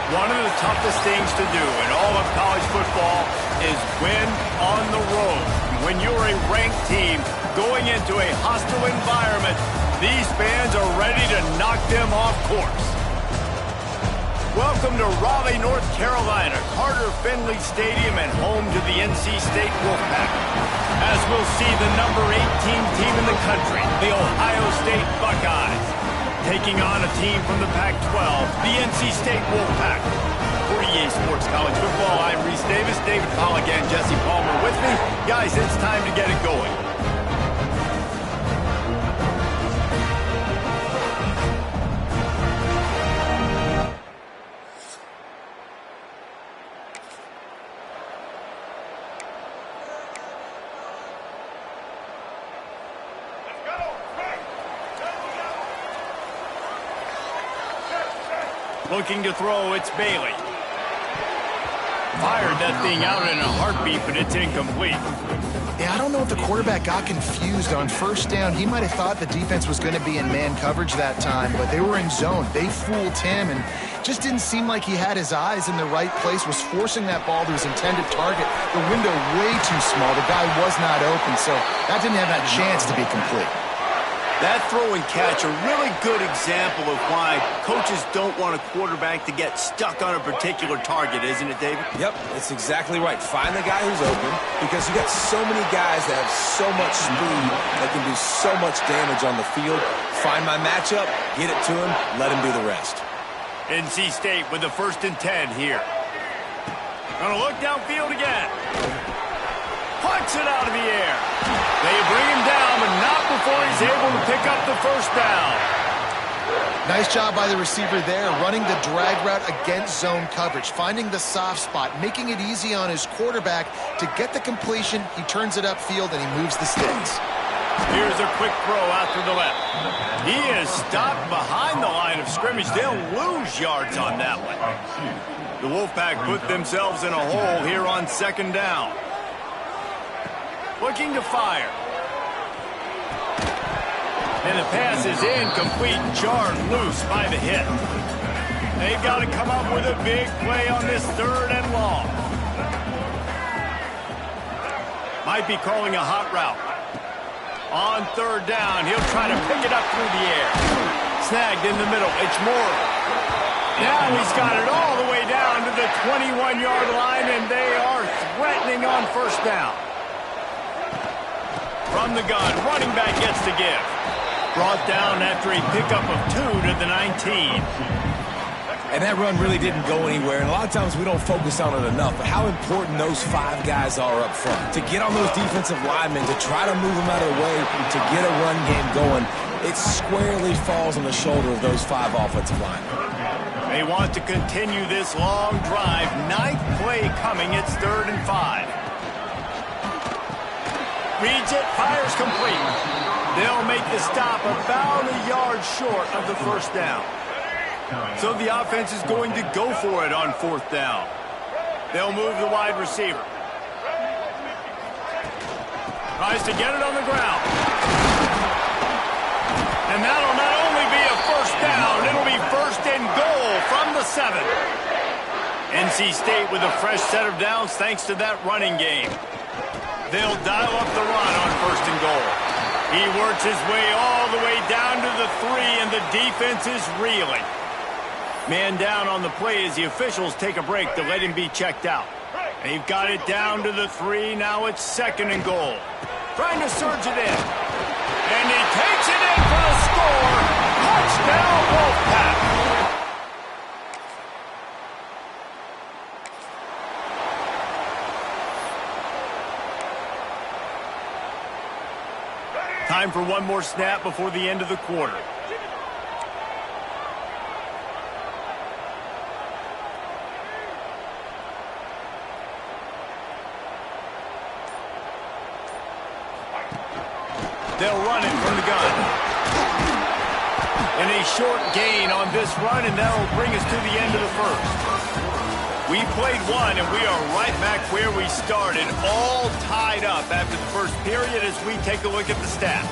One of the toughest things to do in all of college football is win on the road. When you're a ranked team going into a hostile environment, these fans are ready to knock them off course. Welcome to Raleigh, North Carolina, Carter Finley Stadium, and home to the NC State Wolfpack. As we'll see the number 18 team in the country, the Ohio State Buckeyes, taking on a team from the Pac-12, the NC State Wolfpack. For EA Sports College Football, I'm Reese Davis, David Pollack, and Jesse Palmer with me. Guys, it's time to get it going. Looking to throw, it's Bailey. Fired that thing out in a heartbeat, but it's incomplete. Yeah, I don't know if the quarterback got confused on first down. He might have thought the defense was going to be in man coverage that time, but they were in zone. They fooled him and just didn't seem like he had his eyes in the right place, was forcing that ball to his intended target. The window way too small. The guy was not open, so that didn't have that chance to be complete. That throw and catch, a really good example of why coaches don't want a quarterback to get stuck on a particular target, isn't it, David? Yep, it's exactly right. Find the guy who's open, because you got so many guys that have so much speed that can do so much damage on the field. Find my matchup, get it to him, let him do the rest. NC State with the 1st and 10 here. Gonna look downfield again. Punts it out of the air. They bring him down, but not before he's able to pick up the 1st down. Nice job by the receiver there, running the drag route against zone coverage, finding the soft spot, making it easy on his quarterback to get the completion. He turns it upfield, and he moves the sticks. Here's a quick throw out to the left. He is stopped behind the line of scrimmage. They'll lose yards on that one. The Wolfpack put themselves in a hole here on 2nd down. Looking to fire. And the pass is incomplete, jarred loose by the hit. They've got to come up with a big play on this 3rd and long. Might be calling a hot route. On 3rd down, he'll try to pick it up through the air. Snagged in the middle, it's Moore. Now he's got it all the way down to the 21-yard line, and they are threatening on 1st down. From the gun, running back gets to give. Brought down after a pickup of 2 to the 19. And that run really didn't go anywhere, and a lot of times we don't focus on it enough, but how important those 5 guys are up front. To get on those defensive linemen, to try to move them out of the way, to get a run game going, it squarely falls on the shoulder of those 5 offensive linemen. They want to continue this long drive. 9th play coming, it's 3rd and 5. Reads it, fires complete. They'll make the stop about a yard short of the 1st down. So the offense is going to go for it on 4th down. They'll move the wide receiver. Tries to get it on the ground. And that'll not only be a 1st down, it'll be 1st and goal from the 7. NC State with a fresh set of downs thanks to that running game. They'll dial up the run on 1st and goal. He works his way all the way down to the 3, and the defense is reeling. Man down on the play as the officials take a break to let him be checked out. They've got it down to the 3. Now it's 2nd and goal. Trying to surge it in. And he takes it in for the score. Touchdown, Wolfpack. Time for one more snap before the end of the quarter. They'll run it from the gun. And a short gain on this run, and that'll bring us to the end of the 1st. We played one, and we are right back where we started, all tied up after the 1st period as we take a look at the stats.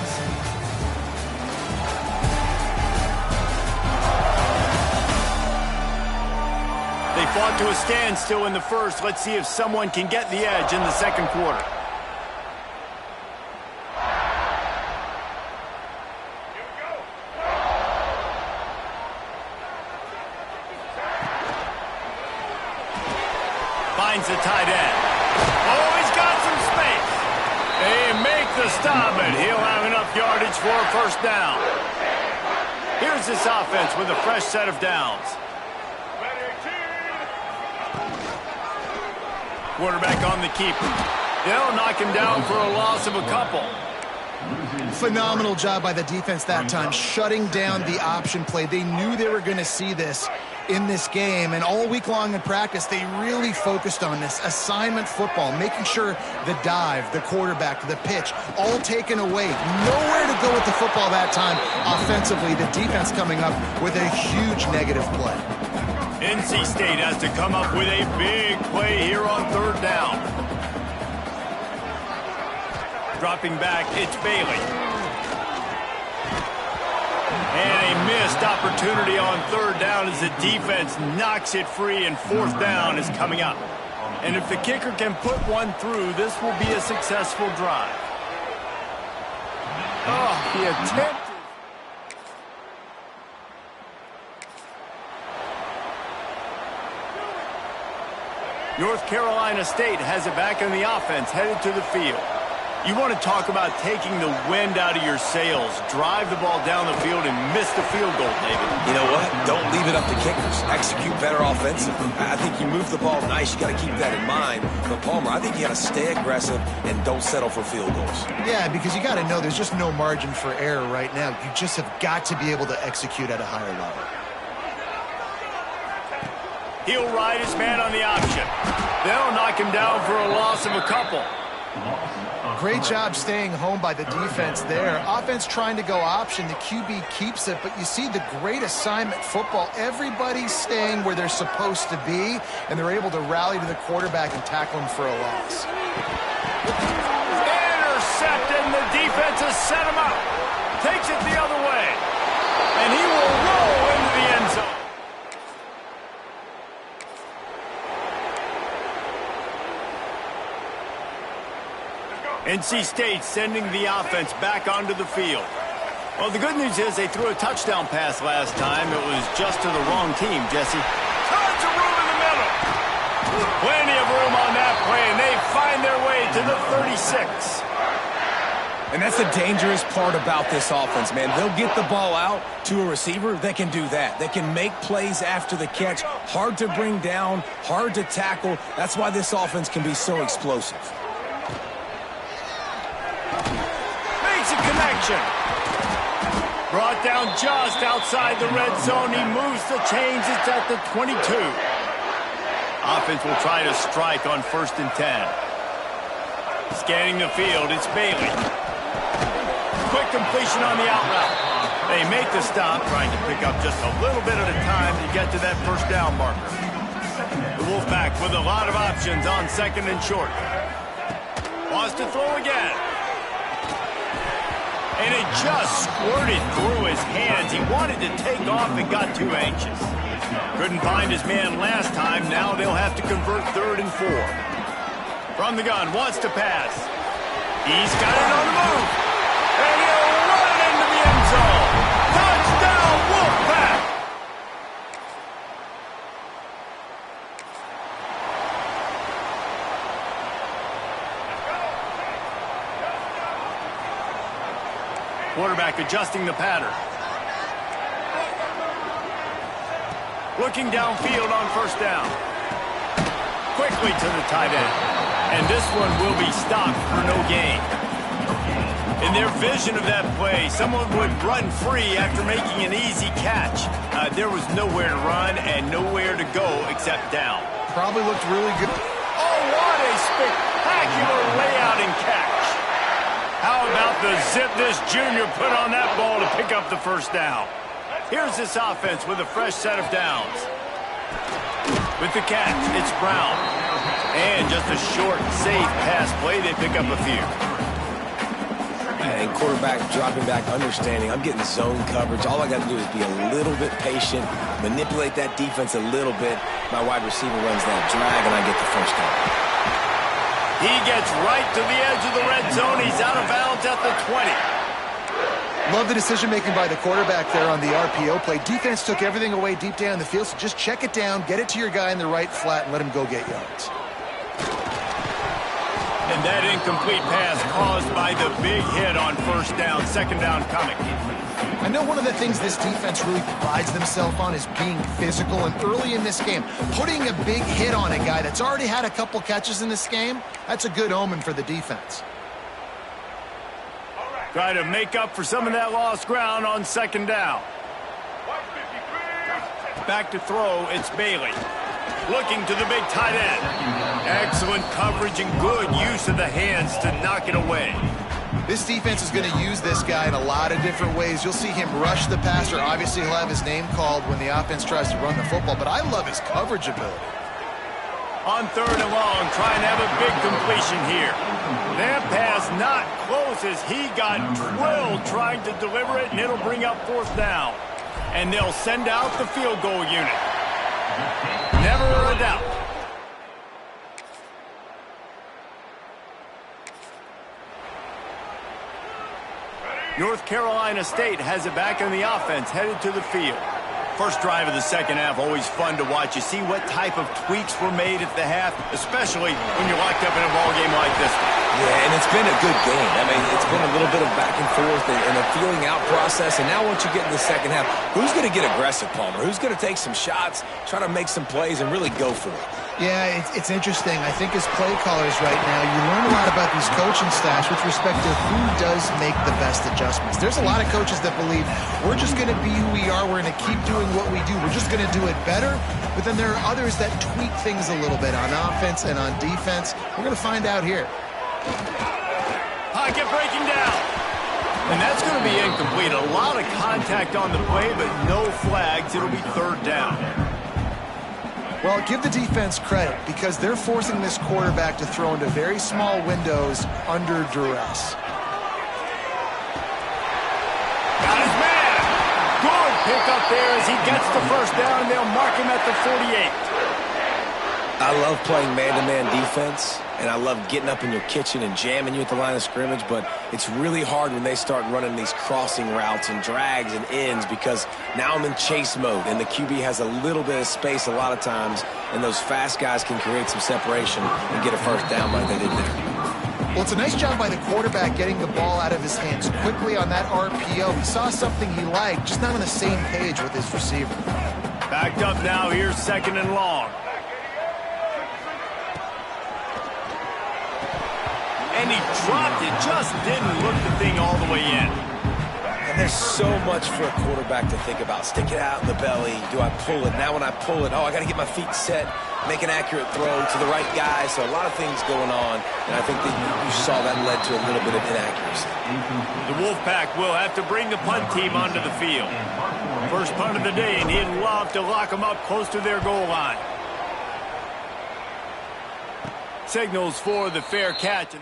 fought to a standstill in the first. Let's see if someone can get the edge in the second quarter. Finds the tight end. Oh, he's got some space. They make the stop, and he'll have enough yardage for a first down. Here's this offense with a fresh set of downs. Quarterback on the keeper. They'll knock him down for a loss of a couple. Phenomenal job by the defense that time, shutting down the option play. They knew they were going to see this in this game, and all week long in practice, they really focused on this assignment football, making sure the dive, the quarterback, the pitch, all taken away. Nowhere to go with the football that time offensively. The defense coming up with a huge negative play. NC State has to come up with a big play here on third down. Dropping back, it's Bailey. And a missed opportunity on third down as the defense knocks it free, and fourth down is coming up. And if the kicker can put one through, this will be a successful drive. Oh, he attempted. North Carolina State has it back in the offense, headed to the field. You want to talk about taking the wind out of your sails. Drive the ball down the field and miss the field goal, David. You know what? Don't leave it up to kickers. Execute better offensively. I think you move the ball nice. You got to keep that in mind. But, Palmer, I think you got to stay aggressive and don't settle for field goals. Yeah, because you got to know there's just no margin for error right now. You just have got to be able to execute at a higher level. He'll ride his man on the option. They'll knock him down for a loss of a couple. Great job staying home by the defense there. Offense trying to go option. The QB keeps it, but you see the great assignment football. Everybody's staying where they're supposed to be, and they're able to rally to the quarterback and tackle him for a loss. Intercepted, and the defense has set him up. Takes it the other way, and he will roll into the end zone. NC State sending the offense back onto the field. Well, the good news is they threw a touchdown pass last time. It was just to the wrong team, Jesse. Tons of room in the middle. Plenty of room on that play, and they find their way to the 36. And that's the dangerous part about this offense, man. They'll get the ball out to a receiver. They can do that. They can make plays after the catch. Hard to bring down, hard to tackle. That's why this offense can be so explosive. Connection. Brought down just outside the red zone. He moves the chains. It's at the 22. Offense will try to strike on 1st and 10. Scanning the field, it's Bailey. Quick completion on the out route. They make the stop, trying to pick up just a little bit at a time to get to that first down marker. The Wolfpack with a lot of options on 2nd and short. Wants to throw again. And it just squirted through his hands. He wanted to take off and got too anxious. Couldn't find his man last time. Now they'll have to convert 3rd and 4. From the gun, wants to pass. He's got it on the move. And he'll run it into the end zone. Touchdown, Wolfpack! Quarterback adjusting the pattern. Looking downfield on 1st down. Quickly to the tight end. And this one will be stopped for no gain. In their vision of that play, someone would run free after making an easy catch. There was nowhere to run and nowhere to go except down. Probably looked really good. Oh, what a spectacular layout and catch. How about the zip this junior put on that ball to pick up the first down? Here's this offense with a fresh set of downs. With the catch, it's Brown. And just a short, safe pass play, they pick up a few. They and quarterback dropping back, understanding I'm getting zone coverage. All I got to do is be a little bit patient, manipulate that defense a little bit. My wide receiver runs that drag, and I get the first down. He gets right to the edge of the red zone. He's out of bounds at the 20. Love the decision-making by the quarterback there on the RPO play. Defense took everything away deep down the field, so just check it down, get it to your guy in the right flat, and let him go get yards. And that incomplete pass caused by the big hit on first down, second down coming. I know one of the things this defense really prides themselves on is being physical, and early in this game, putting a big hit on a guy that's already had a couple catches in this game, that's a good omen for the defense. Try to make up for some of that lost ground on second down. Back to throw, it's Bailey. Looking to the big tight end. Excellent coverage and good use of the hands to knock it away. This defense is going to use this guy in a lot of different ways. You'll see him rush the passer. Obviously, he'll have his name called when the offense tries to run the football, but I love his coverage ability. On third and long, trying to have a big completion here. That pass not close as he got drilled trying to deliver it, and it'll bring up fourth down. And they'll send out the field goal unit. Never a doubt. North Carolina State has it back in the offense, headed to the field. First drive of the second half, always fun to watch. You see what type of tweaks were made at the half, especially when you're locked up in a ball game like this one. Yeah, and it's been a good game. I mean, it's been a little bit of back and forth and a feeling out process. And now once you get in the second half, who's going to get aggressive, Palmer? Who's going to take some shots, try to make some plays, and really go for it? Yeah, it's interesting. I think as play callers right now, you learn a lot about these coaching staffs with respect to who does make the best adjustments. There's a lot of coaches that believe we're just going to be who we are. We're going to keep doing what we do. We're just going to do it better. But then there are others that tweak things a little bit on offense and on defense. We're going to find out here. Pocket breaking down. And that's going to be incomplete. A lot of contact on the play, but no flags. It'll be third down. Well, give the defense credit because they're forcing this quarterback to throw into very small windows under duress. Got his man. Good pick up there as he gets the first down, and they'll mark him at the 48. I love playing man-to-man defense, and I love getting up in your kitchen and jamming you at the line of scrimmage, but it's really hard when they start running these crossing routes and drags and ends because now I'm in chase mode, and the QB has a little bit of space a lot of times, and those fast guys can create some separation and get a first down like they did there. Well, it's a nice job by the quarterback getting the ball out of his hands quickly on that RPO. He saw something he liked, just not on the same page with his receiver. Backed up now, here's second and long. And he dropped it, just didn't look the thing all the way in. And there's so much for a quarterback to think about. Stick it out in the belly. Do I pull it? Now when I pull it, I got to get my feet set, make an accurate throw to the right guy. So a lot of things going on, and I think that you saw that led to a little bit of inaccuracy. The Wolfpack will have to bring the punt team onto the field. First punt of the day, and he'd love to lock them up close to their goal line. Signals for the fair catch.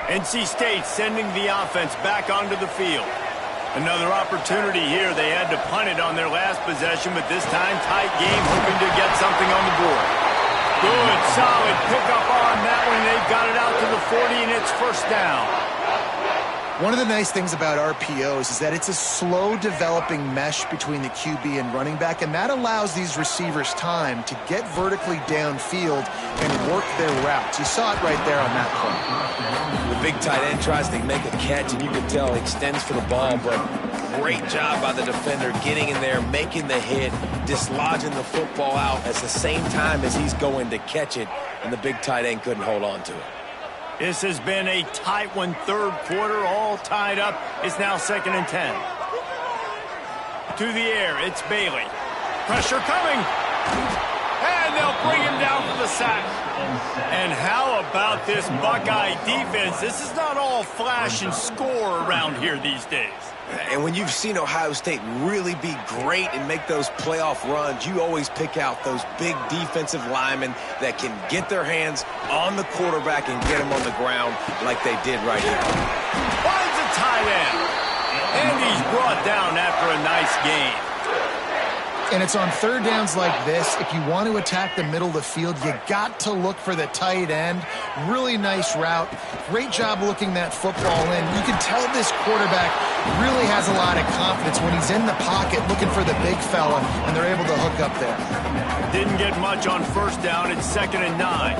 NC State sending the offense back onto the field. Another opportunity here. They had to punt it on their last possession, but this time tight game, hoping to get something on the board. Good, solid pickup on that one. They've got it out to the 40, and it's first down. One of the nice things about RPOs is that it's a slow developing mesh between the QB and running back, and that allows these receivers time to get vertically downfield and work their routes. You saw it right there on that play. The big tight end tries to make a catch, and you can tell he extends for the ball, but great job by the defender getting in there, making the hit, dislodging the football out at the same time as he's going to catch it, and the big tight end couldn't hold on to it. This has been a tight one, third quarter, all tied up. It's now 2nd and 10. To the air, it's Bailey. Pressure coming. And they'll bring him down for the sack. And how about this Buckeye defense? This is not all flash and score around here these days. And when you've seen Ohio State really be great and make those playoff runs, you always pick out those big defensive linemen that can get their hands on the quarterback and get him on the ground like they did right here. Finds a tight end. And he's brought down after a nice gain. And it's on third downs like this, if you want to attack the middle of the field, you got to look for the tight end. Really nice route. Great job looking that football in. You can tell this quarterback really has a lot of confidence when he's in the pocket looking for the big fella, and they're able to hook up there. Didn't get much on first down. It's 2nd and 9.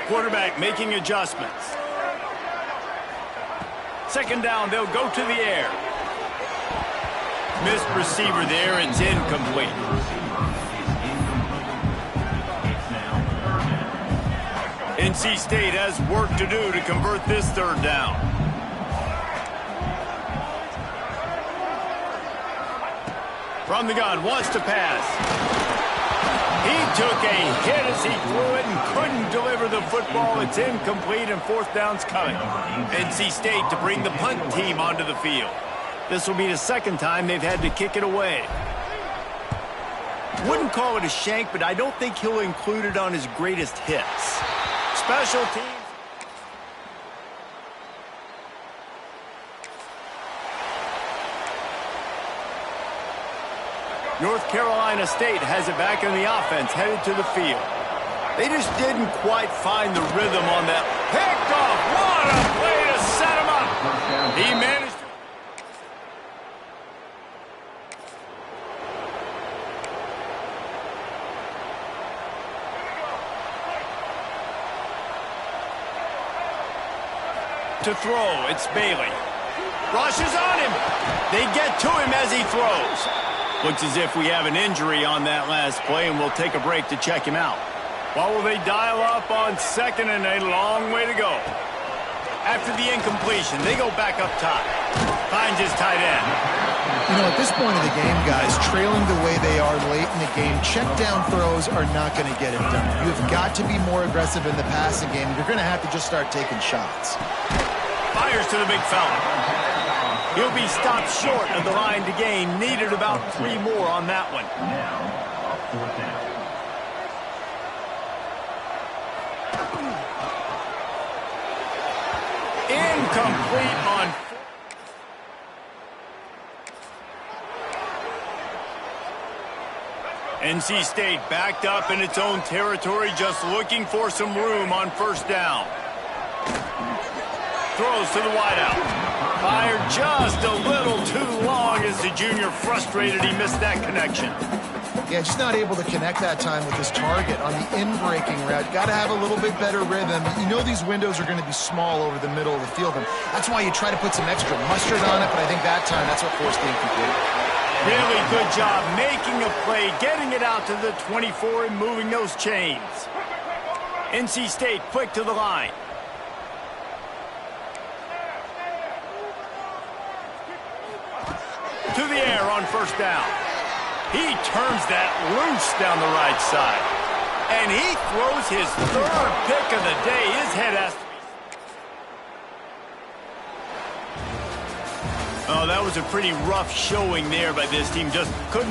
Quarterback making adjustments. 2nd down, they'll go to the air. Missed receiver there, it's incomplete. NC State has work to do to convert this 3rd down. From the gun, wants to pass. He took a hit as he threw it and couldn't deliver the football. It's incomplete and 4th down's coming. NC State to bring the punt team onto the field. This will be the 2nd time they've had to kick it away. Wouldn't call it a shank, but I don't think he'll include it on his greatest hits. Special teams. North Carolina State has it back in the offense, headed to the field. They just didn't quite find the rhythm on that pickoff. What a play to set him up. He managed to throw. It's Bailey. Rushes on him. They get to him as he throws. Looks as if we have an injury on that last play, and we'll take a break to check him out. What will they dial up on 2nd and a long way to go? After the incompletion, they go back up top. Finds his tight end. You know, at this point of the game, guys, trailing the way they are late in the game, check down throws are not going to get it done. You've got to be more aggressive in the passing game. You're going to have to just start taking shots. Fires to the big fella. He'll be stopped short of the line to gain. Needed about 3 more on that one. Incomplete on. NC State backed up in its own territory, just looking for some room on 1st down. Throws to the wideout. Fired just a little too long as the junior frustrated. He missed that connection. Yeah, just not able to connect that time with his target on the in-breaking route. Got to have a little bit better rhythm. You know these windows are going to be small over the middle of the field, and that's why you try to put some extra mustard on it, but I think that time that's what forced the incomplete. Really good job making a play, getting it out to the 24 and moving those chains. NC State quick to the line. To the air on 1st down. He turns that loose down the right side. And he throws his 3rd pick of the day. His head has to be... Oh, that was a pretty rough showing there by this team. Just couldn't